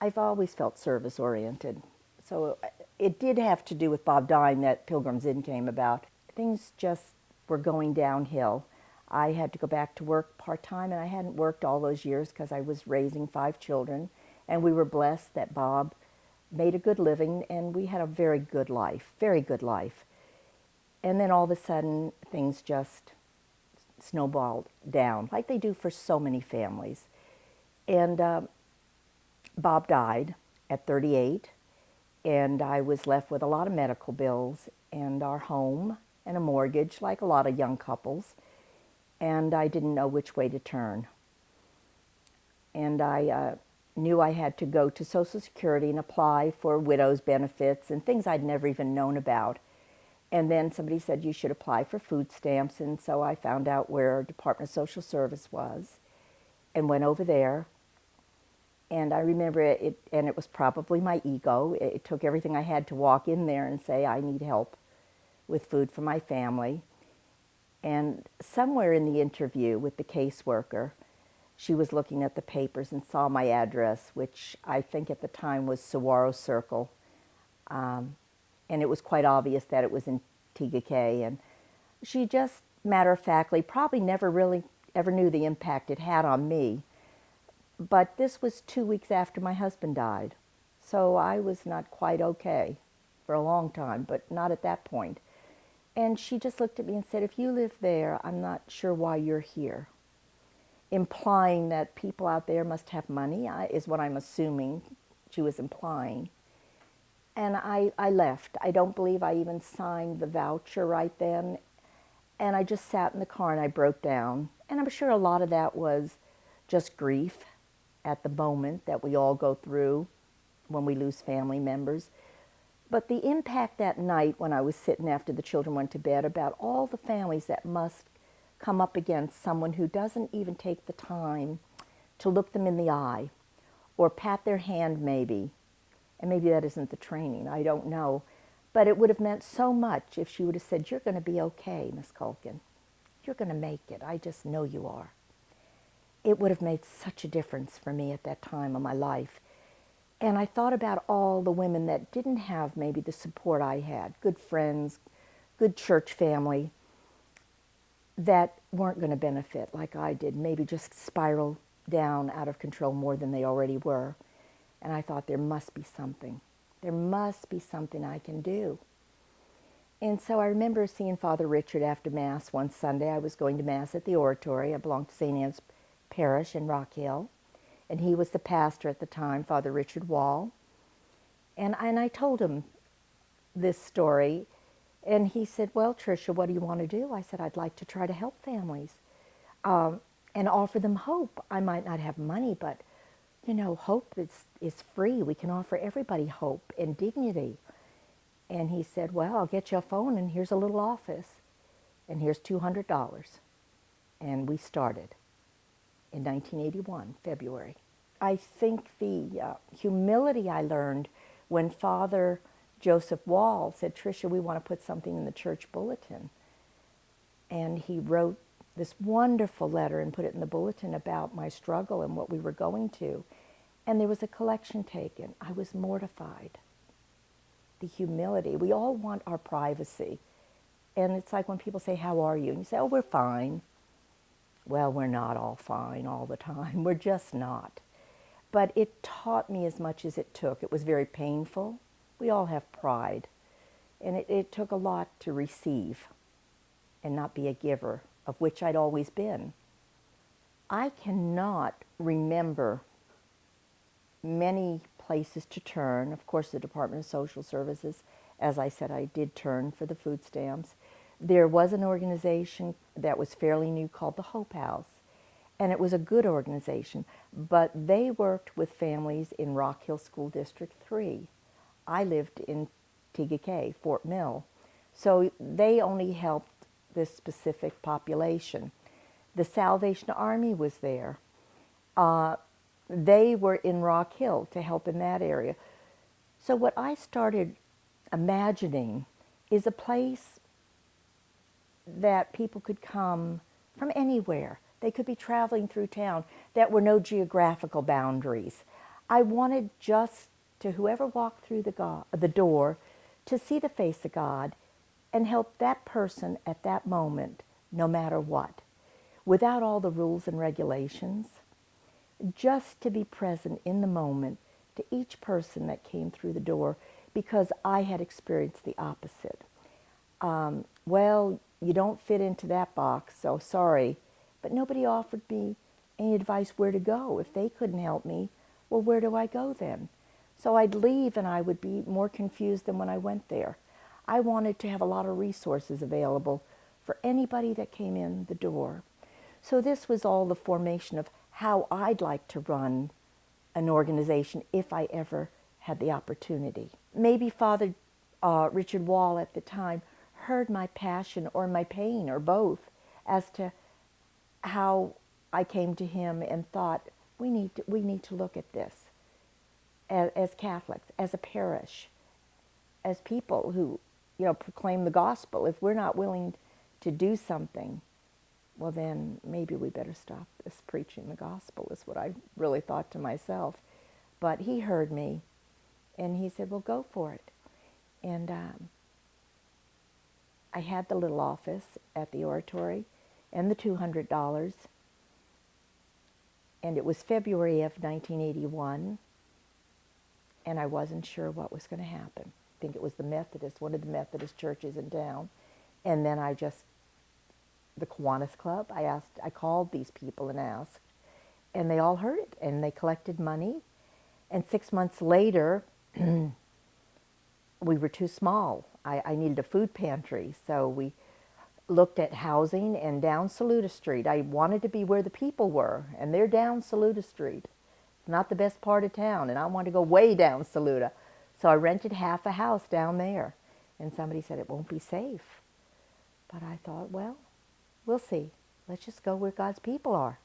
I've always felt service-oriented. So it did have to do with Bob dying that Pilgrims Inn came about. Things just were going downhill. I had to go back to work part-time, and I hadn't worked all those years because I was raising 5 children. And we were blessed that Bob made a good living, and we had a very good life, very good life. And then all of a sudden, things just snowballed down, like they do for so many families. And Bob died at 38, and I was left with a lot of medical bills and our home and a mortgage, like a lot of young couples, and I didn't know which way to turn. And I knew I had to go to Social Security and apply for widow's benefits and things I'd never even known about. And then somebody said you should apply for food stamps, and so I found out where Department of Social Service was and went over there. And I remember it, and it was probably my ego. It took everything I had to walk in there and say, I need help with food for my family. And somewhere in the interview with the caseworker, she was looking at the papers and saw my address, which I think at the time was Saguaro Circle. And it was quite obvious that it was in Tegakay. And she just matter-of-factly probably never really ever knew the impact it had on me. But this was 2 weeks after my husband died. So I was not quite okay for a long time, but not at that point. And she just looked at me and said, if you live there, I'm not sure why you're here. Implying that people out there must have money is what I'm assuming she was implying. And I left. I don't believe I even signed the voucher right then. And I just sat in the car and I broke down. And I'm sure a lot of that was just grief at the moment that we all go through when we lose family members. But the impact that night when I was sitting after the children went to bed about all the families that must come up against someone who doesn't even take the time to look them in the eye or pat their hand maybe. And maybe that isn't the training, I don't know. But it would have meant so much if she would have said, you're going to be okay, Miss Culkin. You're going to make it. I just know you are. It would have made such a difference for me at that time of my life. And I thought about all the women that didn't have maybe the support I had, good friends, good church family, that weren't going to benefit like I did, maybe just spiral down out of control more than they already were. And I thought there must be something. There must be something I can do. And so I remember seeing Father Richard after Mass one Sunday. I was going to Mass at the Oratory. I belonged to St. Anne's Parish in Rock Hill. And he was the pastor at the time, Father Richard Wall. And I told him this story. And he said, well, Tricia, what do you want to do? I said, I'd like to try to help families and offer them hope. I might not have money, but, you know, hope is free. We can offer everybody hope and dignity. And he said, well, I'll get you a phone, and here's a little office, and here's $200. And we started in 1981, February. I think the humility I learned when Father Joseph Wall said, Tricia, we want to put something in the church bulletin. And he wrote this wonderful letter and put it in the bulletin about my struggle and what we were going to. And there was a collection taken. I was mortified. The humility. We all want our privacy. And it's like when people say, how are you? And you say, oh, we're fine. Well, we're not all fine all the time. We're just not. But it taught me as much as it took. It was very painful. We all have pride. And it took a lot to receive and not be a giver, of which I'd always been. I cannot remember many places to turn. Of course, the Department of Social Services, as I said, I did turn for the food stamps. There was an organization that was fairly new called the Hope House, and it was a good organization, but they worked with families in Rock Hill School District 3. I lived in Tegakay, Fort Mill, so they only helped this specific population. The Salvation Army was there. They were in Rock Hill to help in that area. So what I started imagining is a place that people could come from anywhere. They could be traveling through town. That were no geographical boundaries. I wanted just to whoever walked through the door to see the face of God and help that person at that moment, no matter what, without all the rules and regulations, just to be present in the moment to each person that came through the door, because I had experienced the opposite. Well, you don't fit into that box, so sorry. But nobody offered me any advice where to go. If they couldn't help me, well, where do I go then? So I'd leave and I would be more confused than when I went there. I wanted to have a lot of resources available for anybody that came in the door. So this was all the formation of how I'd like to run an organization if I ever had the opportunity. Maybe Father Richard Wall at the time heard my passion or my pain or both as to how I came to him and thought, we need to look at this as Catholics, as a parish, as people who, proclaim the gospel. If we're not willing to do something, well then maybe we better stop this preaching the gospel, is what I really thought to myself. But he heard me and he said, well, go for it. And I had the little office at the oratory and the $200. And it was February of 1981, and I wasn't sure what was going to happen. I think it was one of the Methodist churches in town. And then the Kiwanis Club, I called these people and asked, and they all heard it, and they collected money. And 6 months later, we were too small. I needed a food pantry, so we looked at housing and down Saluda Street. I wanted to be where the people were, and they're down Saluda Street. It's not the best part of town, and I wanted to go way down Saluda. So I rented half a house down there, and somebody said it won't be safe. But I thought, well, we'll see. Let's just go where God's people are.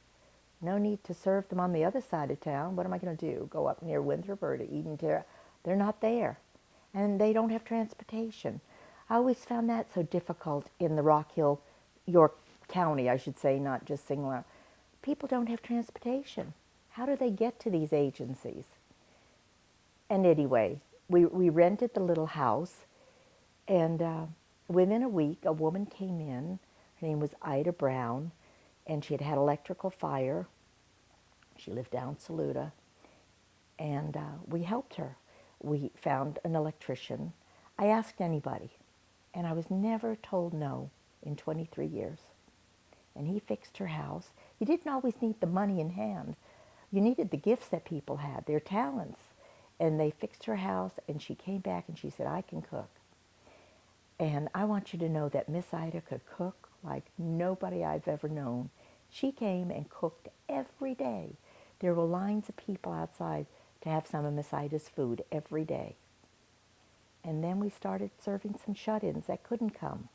No need to serve them on the other side of town. What am I going to do? Go up near Winthrop or to Eden Terra? They're not there, and they don't have transportation. I always found that so difficult in the Rock Hill, York County, I should say, not just single out. People don't have transportation. How do they get to these agencies? And anyway, we rented the little house, and within a week, a woman came in. Her name was Ida Brown, and she had had electrical fire. She lived down Saluda, and we helped her. We found an electrician. I asked anybody, and I was never told no in 23 years. And he fixed her house. You didn't always need the money in hand. You needed the gifts that people had, their talents. And they fixed her house, and she came back and she said, I can cook. And I want you to know that Miss Ida could cook like nobody I've ever known. She came and cooked every day. There were lines of people outside to have some of Miss Ida's food every day. And then we started serving some shut-ins that couldn't come.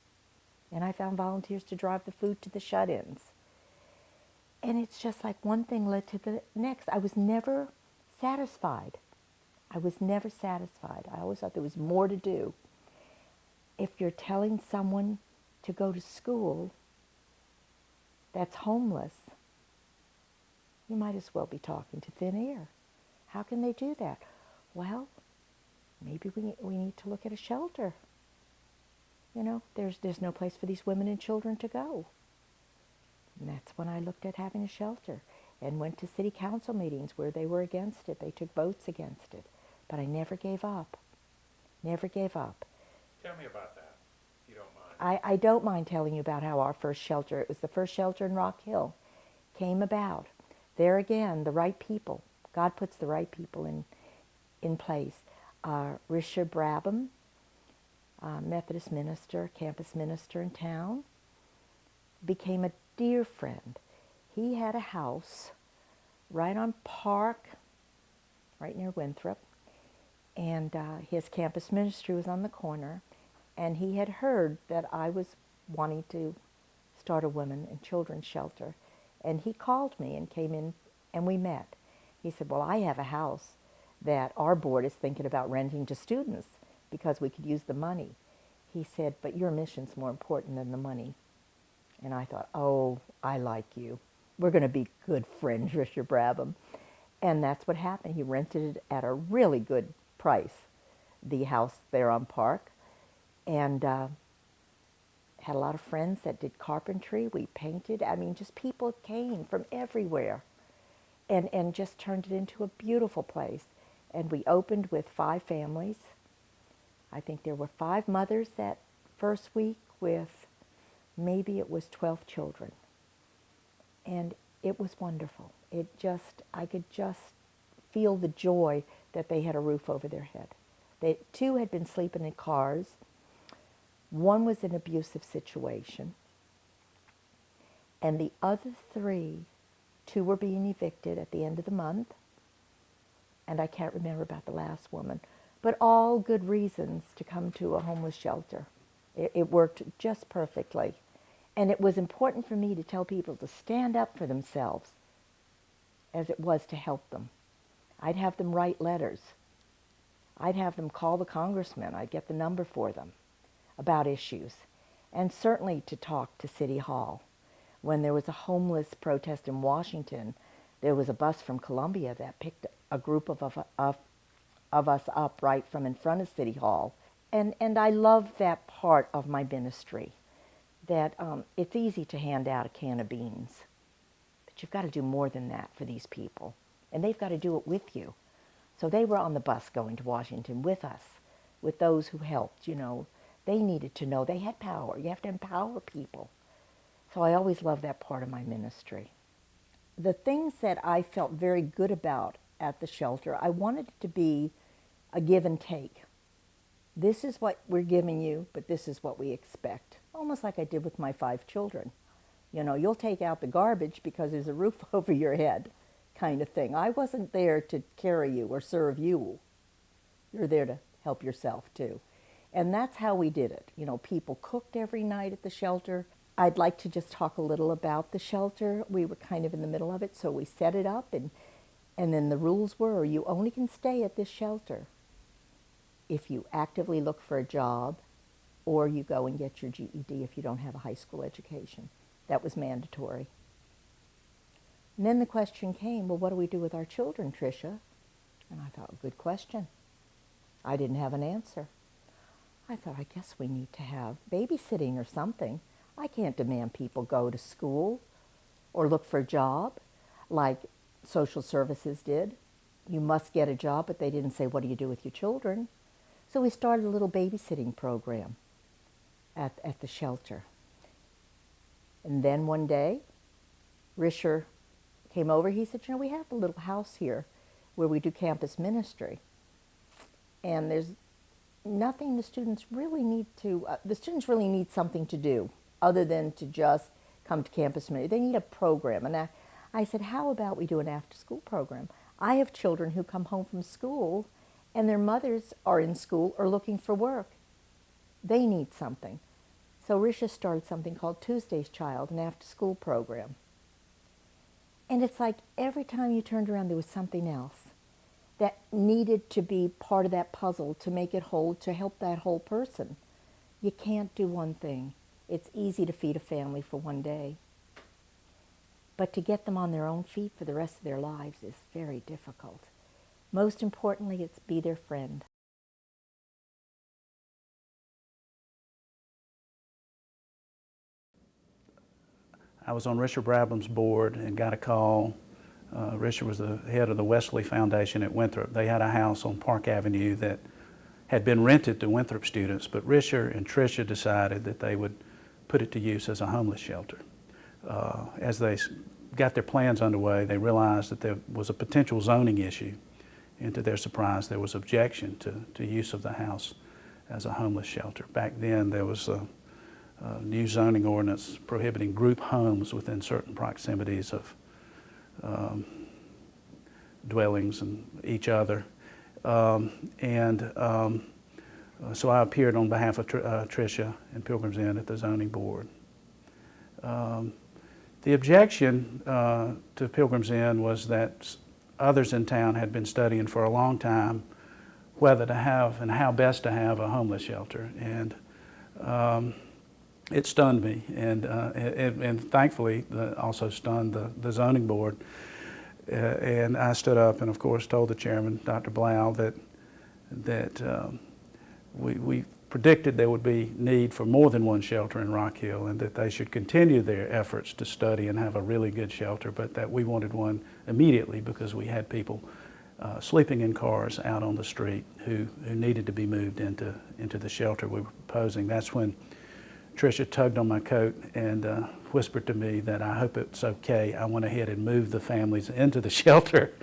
And I found volunteers to drive the food to the shut-ins. And it's just like one thing led to the next. I was never satisfied. I was never satisfied. I always thought there was more to do. If you're telling someone to go to school that's homeless, you might as well be talking to thin air. How can they do that? Well, maybe we need to look at a shelter. There's no place for these women and children to go. And that's when I looked at having a shelter and went to city council meetings where they were against it. They took votes against it. But I never gave up. Never gave up. Tell me about that, if you don't mind. I don't mind telling you about how our first shelter, it was the first shelter in Rock Hill, came about. There again, the right people. God puts the right people in place. Risha Brabham, Methodist minister, campus minister in town, became a dear friend. He had a house right on Park, right near Winthrop, and his campus ministry was on the corner, and he had heard that I was wanting to start a women and children's shelter, and he called me and came in, and we met. He said, well, I have a house that our board is thinking about renting to students because we could use the money. He said, but your mission's more important than the money. And I thought, oh, I like you. We're going to be good friends, Richard Brabham. And that's what happened. He rented it at a really good price, the house there on Park, and had a lot of friends that did carpentry. We painted. I mean, just people came from everywhere, and just turned it into a beautiful place. And we opened with 5 families. I think there were 5 mothers that first week with maybe it was 12 children. And it was wonderful. I could just feel the joy that they had a roof over their head. 2 had been sleeping in cars. 1 was in an abusive situation. And the other 3, 2 were being evicted at the end of the month. And I can't remember about the last woman. But all good reasons to come to a homeless shelter. It worked just perfectly. And it was important for me to tell people to stand up for themselves as it was to help them. I'd have them write letters. I'd have them call the congressman. I'd get the number for them about issues. And certainly to talk to City Hall. When there was a homeless protest in Washington, there was a bus from Columbia that picked a group of us up right from in front of City Hall. And I love that part of my ministry, that it's easy to hand out a can of beans, but you've got to do more than that for these people. And they've got to do it with you. So they were on the bus going to Washington with us, with those who helped, you know. They needed to know they had power. You have to empower people. So I always loved that part of my ministry. The things that I felt very good about at the shelter, I wanted it to be a give and take. This is what we're giving you, but this is what we expect. Almost like I did with my 5 children. You know, you'll take out the garbage because there's a roof over your head, kind of thing. I wasn't there to carry you or serve you. You're there to help yourself too. And that's how we did it. You know, people cooked every night at the shelter. I'd like to just talk a little about the shelter. We were kind of in the middle of it, so we set it up, and then the rules were you only can stay at this shelter if you actively look for a job or you go and get your GED if you don't have a high school education. That was mandatory. And then the question came, well, what do we do with our children, Tricia? And I thought, good question. I didn't have an answer. I thought, I guess we need to have babysitting or something. I can't demand people go to school or look for a job like social services did. You must get a job, but they didn't say, what do you do with your children? So we started a little babysitting program at the shelter. And then one day, Risher came over. He said, you know, we have a little house here where we do campus ministry. And there's nothing the students really need to, the students really need something to do other than to just come to campus ministry. They need a program. And I said, how about we do an after-school program? I have children who come home from school and their mothers are in school or looking for work. They need something. So Risha started something called Tuesday's Child, an after-school program. And it's like every time you turned around, there was something else that needed to be part of that puzzle to make it whole, to help that whole person. You can't do one thing. It's easy to feed a family for one day. But to get them on their own feet for the rest of their lives is very difficult. Most importantly, it's be their friend. I was on Richard Brabham's board and got a call. Richard was the head of the Wesley Foundation at Winthrop. They had a house on Park Avenue that had been rented to Winthrop students, but Richard and Tricia decided that they would put it to use as a homeless shelter. As they got their plans underway, they realized that there was a potential zoning issue, and to their surprise, there was objection to use of the house as a homeless shelter. Back then, there was a new zoning ordinance prohibiting group homes within certain proximities of dwellings and each other. So I appeared on behalf of Tricia and Pilgrims Inn at the zoning board. The objection to Pilgrims Inn was that others in town had been studying for a long time whether to have and how best to have a homeless shelter. And it stunned me, and thankfully also stunned the zoning board. And I stood up and, of course, told the chairman, Dr. Blau, that we predicted there would be need for more than one shelter in Rock Hill, and that they should continue their efforts to study and have a really good shelter, but that we wanted one immediately because we had people sleeping in cars out on the street who needed to be moved into the shelter we were proposing. That's when Tricia tugged on my coat and whispered to me that I hope it's okay. I went ahead and moved the families into the shelter.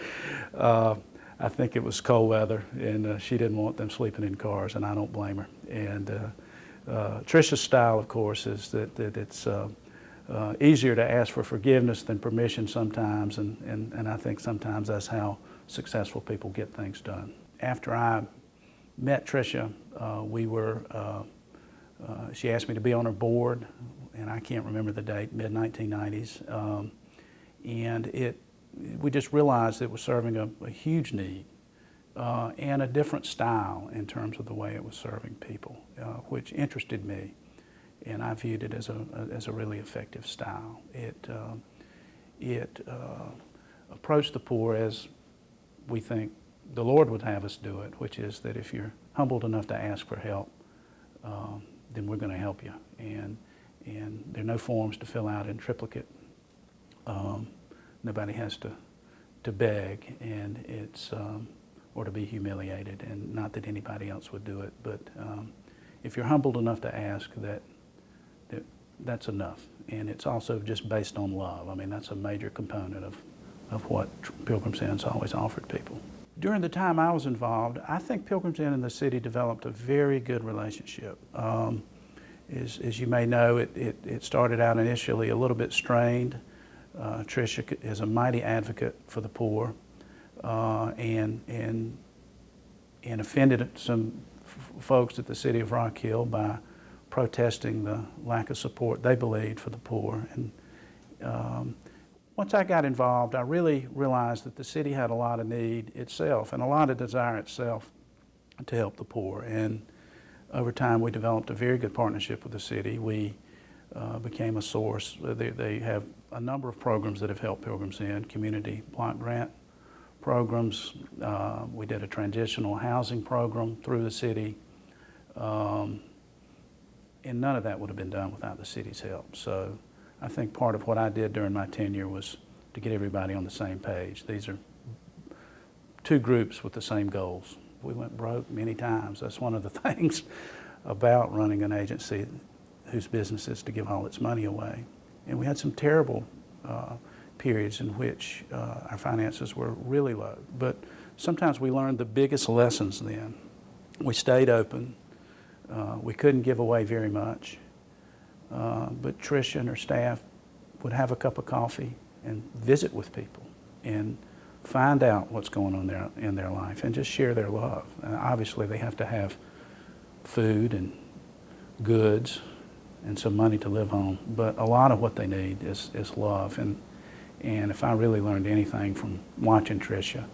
I think it was cold weather, and she didn't want them sleeping in cars, and I don't blame her. And Tricia's style, of course, is that it's easier to ask for forgiveness than permission sometimes, and I think sometimes that's how successful people get things done. After I met Tricia, she asked me to be on her board, and I can't remember the date, mid-1990s, and we just realized it was serving a huge need and a different style in terms of the way it was serving people, which interested me, and I viewed it as a really effective style. It approached the poor as we think the Lord would have us do it, which is that if you're humbled enough to ask for help, then we're going to help you. And there are no forms to fill out in triplicate. Nobody has to beg, and or to be humiliated, and not that anybody else would do it, but if you're humbled enough to ask, that's enough. And it's also just based on love. I mean, that's a major component of what Pilgrims Inn's always offered people. During the time I was involved, I think Pilgrims Inn and the city developed a very good relationship. As you may know, it started out initially a little bit strained. Tricia is a mighty advocate for the poor, and offended some folks at the city of Rock Hill by protesting the lack of support they believed for the poor. And once I got involved, I really realized that the city had a lot of need itself and a lot of desire itself to help the poor. And over time, we developed a very good partnership with the city. We became a source. They have a number of programs that have helped Pilgrims Inn, community block grant programs. We did a transitional housing program through the city. And none of that would have been done without the city's help. So I think part of what I did during my tenure was to get everybody on the same page. These are two groups with the same goals. We went broke many times. That's one of the things about running an agency whose business is to give all its money away. And we had some terrible periods in which our finances were really low. But sometimes we learned the biggest lessons then. We stayed open. We couldn't give away very much. But Tricia and her staff would have a cup of coffee and visit with people and find out what's going on in their life and just share their love. Obviously, they have to have food and goods and some money to live on, but a lot of what they need is love. And if I really learned anything from watching Tricia,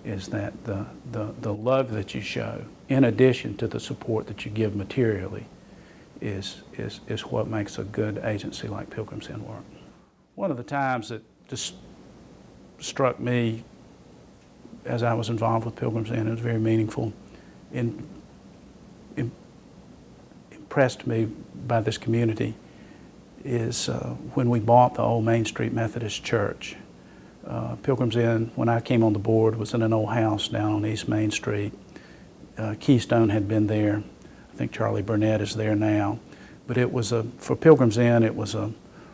is that the love that you show, in addition to the support that you give materially, is what makes a good agency like Pilgrims Inn work. One of the times that just struck me as I was involved with Pilgrims Inn, it was very meaningful, impressed me by this community, is when we bought the old Main Street Methodist Church. Pilgrims Inn, when I came on the board, was in an old house down on East Main Street. Keystone had been there. I think Charlie Burnett is there now. But it was for Pilgrims Inn, it was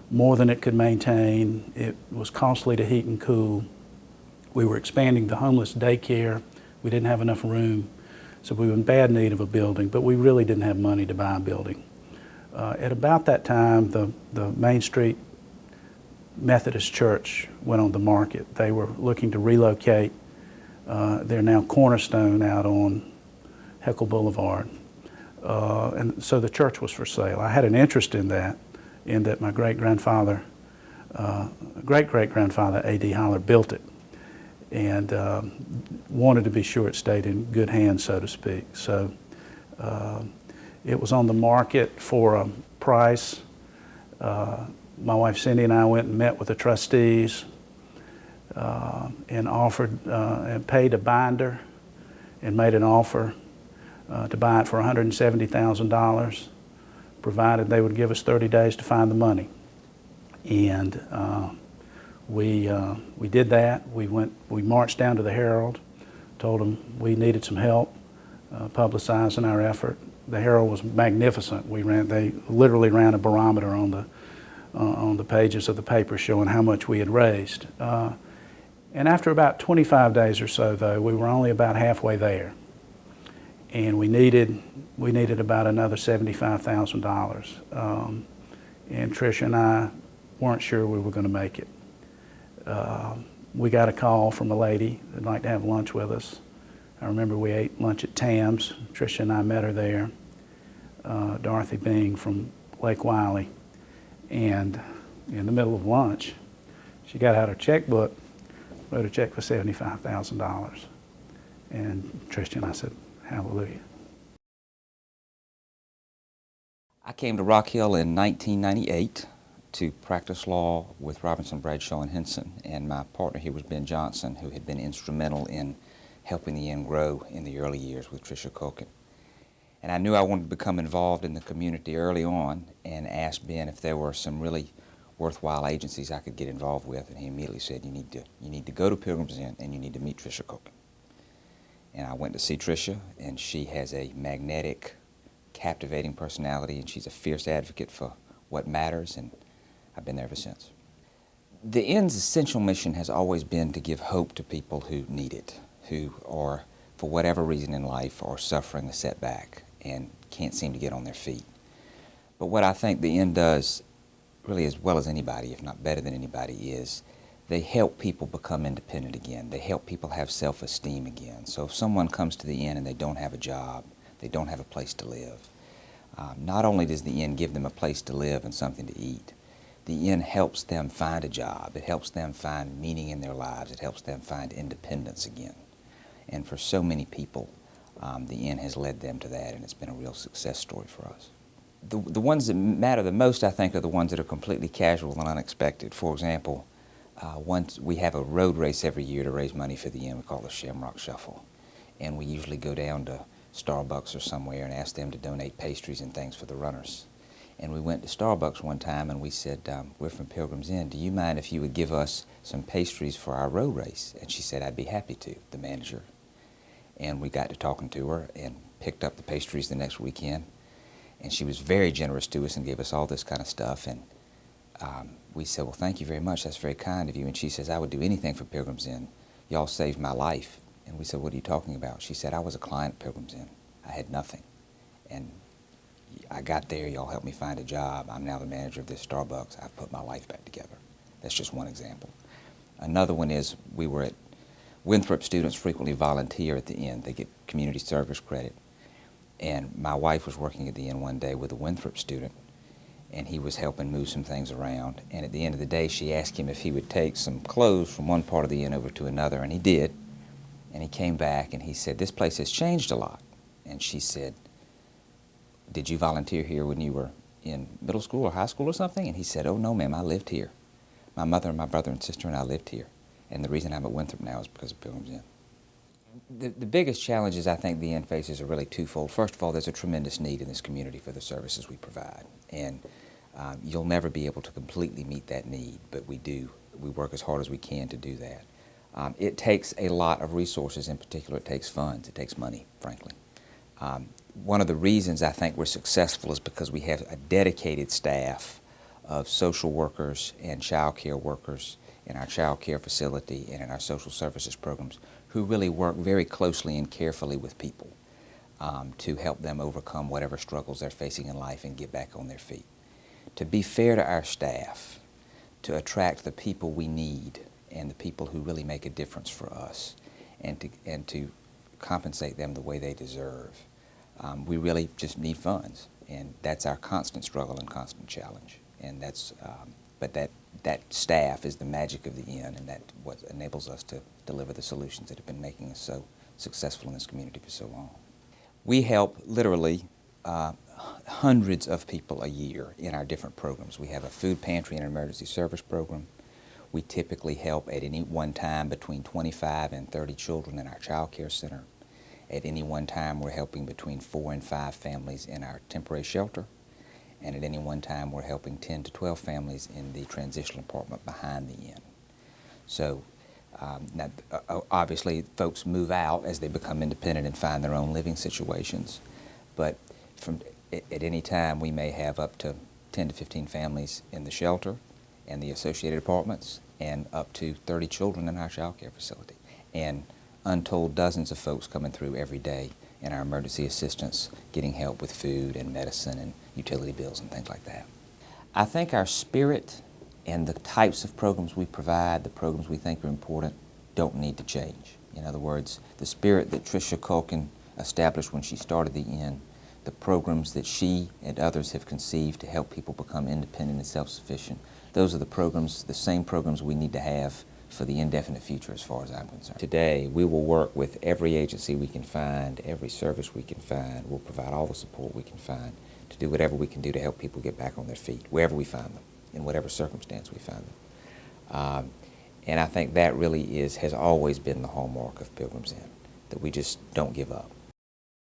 more than it could maintain. It was costly to heat and cool. We were expanding the homeless daycare. We didn't have enough room, so we were in bad need of a building, but we really didn't have money to buy a building. At about that time, the Main Street Methodist Church went on the market. They were looking to relocate. They're now Cornerstone out on Heckle Boulevard. And so the church was for sale. I had an interest in that my great-great-grandfather, A.D. Holler, built it, and wanted to be sure it stayed in good hands, so to speak. So it was on the market for a price. My wife Cindy and I went and met with the trustees. and offered and paid a binder and made an offer to buy it for $170,000, provided they would give us 30 days to find the money. And we did that. We marched down to the Herald, told them we needed some help publicizing our effort. The Herald was magnificent. They literally ran a barometer on the pages of the paper showing how much we had raised. And after about 25 days or so, though, we were only about halfway there. And we needed about another $75,000. And Tricia and I weren't sure we were going to make it. We got a call from a lady that'd like to have lunch with us. I remember we ate lunch at Tam's. Tricia and I met her there. Dorothy Bing from Lake Wiley. And in the middle of lunch, she got out her checkbook, wrote a check for $75,000. And Tricia and I said, hallelujah. I came to Rock Hill in 1998 to practice law with Robinson, Bradshaw, and Henson, and my partner here was Ben Johnson, who had been instrumental in helping the inn grow in the early years with Tricia Culkin. And I knew I wanted to become involved in the community early on, and asked Ben if there were some really worthwhile agencies I could get involved with, and he immediately said, you need to go to Pilgrims Inn and you need to meet Tricia Culkin. And I went to see Tricia, and she has a magnetic, captivating personality, and she's a fierce advocate for what matters, and I've been there ever since. The inn's essential mission has always been to give hope to people who need it, who are, for whatever reason in life, are suffering a setback and can't seem to get on their feet. But what I think the inn does, really as well as anybody, if not better than anybody, is they help people become independent again. They help people have self-esteem again. So if someone comes to the inn and they don't have a job, they don't have a place to live, not only does the inn give them a place to live and something to eat, the inn helps them find a job. It helps them find meaning in their lives. It helps them find independence again. And for so many people, the inn has led them to that, and it's been a real success story for us. The ones that matter the most, I think, are the ones that are completely casual and unexpected. For example, once we have a road race every year to raise money for the inn. We call it the Shamrock Shuffle. And we usually go down to Starbucks or somewhere and ask them to donate pastries and things for the runners. And we went to Starbucks one time and we said, we're from Pilgrims Inn. Do you mind if you would give us some pastries for our road race? And she said, I'd be happy to, the manager. And we got to talking to her and picked up the pastries the next weekend. And she was very generous to us and gave us all this kind of stuff. And we said, well, thank you very much. That's very kind of you. And she says, I would do anything for Pilgrims Inn. Y'all saved my life. And we said, what are you talking about? She said, I was a client at Pilgrims Inn. I had nothing. And I got there, y'all helped me find a job. I'm now the manager of this Starbucks. I've put my life back together. That's just one example. Another one is Winthrop students frequently volunteer at the inn. They get community service credit. And my wife was working at the inn one day with a Winthrop student, and he was helping move some things around. And at the end of the day, she asked him if he would take some clothes from one part of the inn over to another, and he did. And he came back and he said, this place has changed a lot. And she said, did you volunteer here when you were in middle school or high school or something? And he said, oh no, ma'am, I lived here. My mother and my brother and sister and I lived here. And the reason I'm at Winthrop now is because of Pilgrims Inn. The biggest challenges I think the inn faces are really twofold. First of all, there's a tremendous need in this community for the services we provide. And you'll never be able to completely meet that need, but we do. We work as hard as we can to do that. It takes a lot of resources. In particular, it takes funds. It takes money, frankly. One of the reasons I think we're successful is because we have a dedicated staff of social workers and child care workers in our child care facility and in our social services programs who really work very closely and carefully with people to help them overcome whatever struggles they're facing in life and get back on their feet. To be fair to our staff, to attract the people we need and the people who really make a difference for us, and to compensate them the way they deserve. We really just need funds, and that's our constant struggle and constant challenge. And but that staff is the magic of the inn, and that's what enables us to deliver the solutions that have been making us so successful in this community for so long. We help literally hundreds of people a year in our different programs. We have a food pantry and an emergency service program. We typically help at any one time between 25 and 30 children in our child care center. At any one time, we're helping between 4 and 5 families in our temporary shelter. And at any one time, we're helping 10 to 12 families in the transitional apartment behind the inn. So now, obviously, folks move out as they become independent and find their own living situations. But at any time, we may have up to 10 to 15 families in the shelter and the associated apartments, and up to 30 children in our child care facility, and untold dozens of folks coming through every day in our emergency assistance, getting help with food and medicine and utility bills and things like that. I think our spirit and the types of programs we provide, the programs we think are important, don't need to change. In other words, the spirit that Tricia Culkin established when she started the inn, the programs that she and others have conceived to help people become independent and self-sufficient, those are the programs, the same programs we need to have for the indefinite future as far as I'm concerned. Today, we will work with every agency we can find, every service we can find. We'll provide all the support we can find to do whatever we can do to help people get back on their feet, wherever we find them, in whatever circumstance we find them. And I think that really has always been the hallmark of Pilgrims Inn, that we just don't give up.